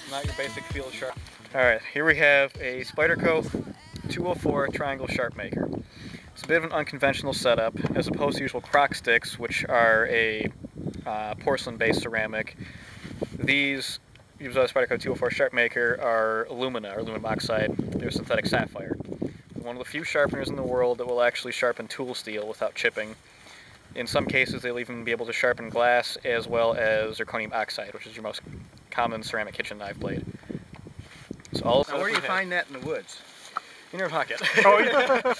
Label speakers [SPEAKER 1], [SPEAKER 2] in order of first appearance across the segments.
[SPEAKER 1] not your basic field sharp. Alright, here we have a Spyderco 204 triangle sharp maker. It's a bit of an unconventional setup as opposed to usual crock sticks, which are a porcelain-based ceramic. These, used by the Spyderco 204 sharp maker, are alumina, or aluminum oxide. They're synthetic sapphire. One of the few sharpeners in the world that will actually sharpen tool steel without chipping. In some cases, they'll even be able to sharpen glass as well as zirconium oxide, which is your most common ceramic kitchen knife blade. So all
[SPEAKER 2] now, where do you find that in the woods?
[SPEAKER 1] In your pocket.
[SPEAKER 3] Oh,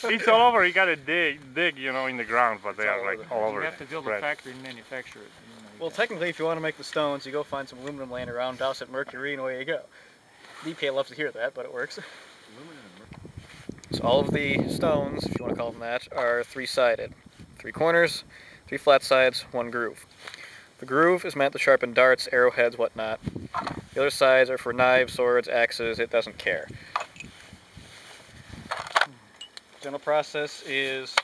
[SPEAKER 3] it's all over. You gotta dig, you know, in the ground, but they are like all over.
[SPEAKER 4] You have to build a factory and manufacture it. You know,
[SPEAKER 1] well, technically, if you want to make the stones, you go find some aluminum laying around, douse it in mercury, and away you go. DPA loves to hear that, but it works. So all of the stones, if you want to call them that, are three-sided. 3 corners, 3 flat sides, 1 groove. The groove is meant to sharpen darts, arrowheads, whatnot. The other sides are for knives, swords, axes, it doesn't care. General process is,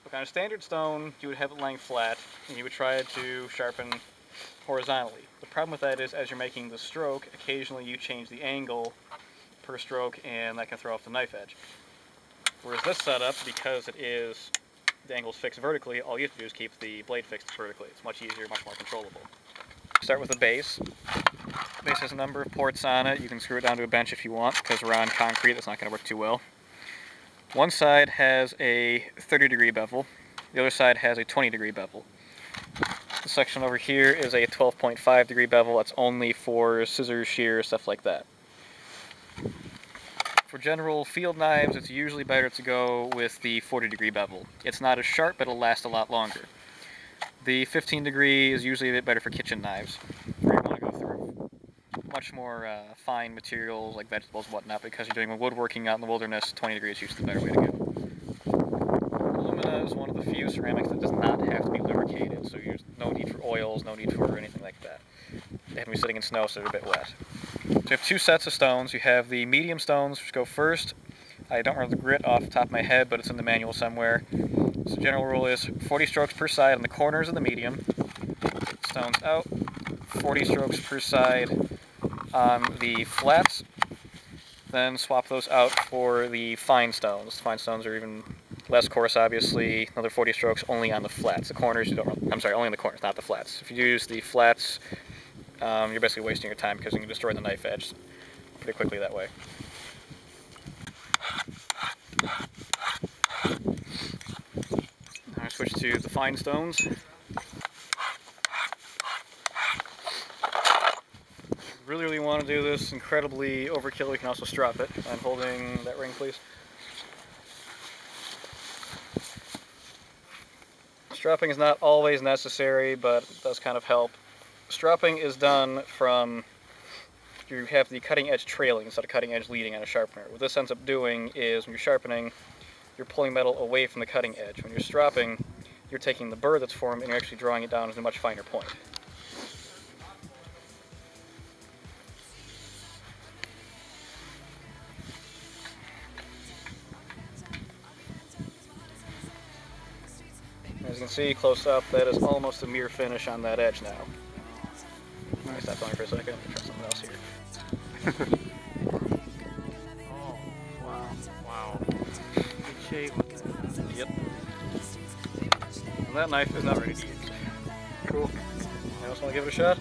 [SPEAKER 1] look, on a standard stone, you would have it laying flat, and you would try to sharpen horizontally. The problem with that is, as you're making the stroke, occasionally you change the angle per stroke, and that can throw off the knife edge. Whereas this setup, because the angle's fixed vertically, all you have to do is keep the blade fixed vertically. It's much easier, much more controllable. Start with the base. The base has a number of ports on it. You can screw it down to a bench if you want, because we're on concrete, that's not going to work too well. One side has a 30-degree bevel. The other side has a 20-degree bevel. The section over here is a 12.5-degree bevel. That's only for scissors, shears, stuff like that. For general field knives, it's usually better to go with the 40-degree bevel. It's not as sharp, but it'll last a lot longer. The 15-degree is usually a bit better for kitchen knives, where you want to go through much more fine materials like vegetables and whatnot, because you're doing woodworking out in the wilderness. 20 degrees is usually the better way to go. Alumina is one of the few ceramics that does not have to be lubricated, so there's no need for oils, no need for anything like that. They have to be sitting in snow, so they're a bit wet. So you have 2 sets of stones. You have the medium stones, which go first. I don't remember the grit off the top of my head, but it's in the manual somewhere. So the general rule is 40 strokes per side on the corners of the medium. Stones out. 40 strokes per side on the flats. Then swap those out for the fine stones. The fine stones are even less coarse, obviously. Another 40 strokes only on the flats. The corners, you don't. I'm sorry, only on the corners, not the flats. If you use the flats, you're basically wasting your time because you can destroy the knife edge pretty quickly that way. Now I switch to the fine stones. Really want to do this incredibly overkill, you can also strap it. I'm holding that ring, please. Strapping is not always necessary, but it does kind of help. Strapping is done from, you have the cutting edge trailing instead of cutting edge leading on a sharpener. What this ends up doing is when you're sharpening, you're pulling metal away from the cutting edge. When you're strapping, you're taking the burr that's formed and you're actually drawing it down to a much finer point. As you can see close up, that is almost a mirror finish on that edge now. Let me stop going for a second and try something else here.
[SPEAKER 4] Oh, wow, wow. Good shape.
[SPEAKER 1] Yep. And that knife is not ready to use. Cool. You else want to give it a shot?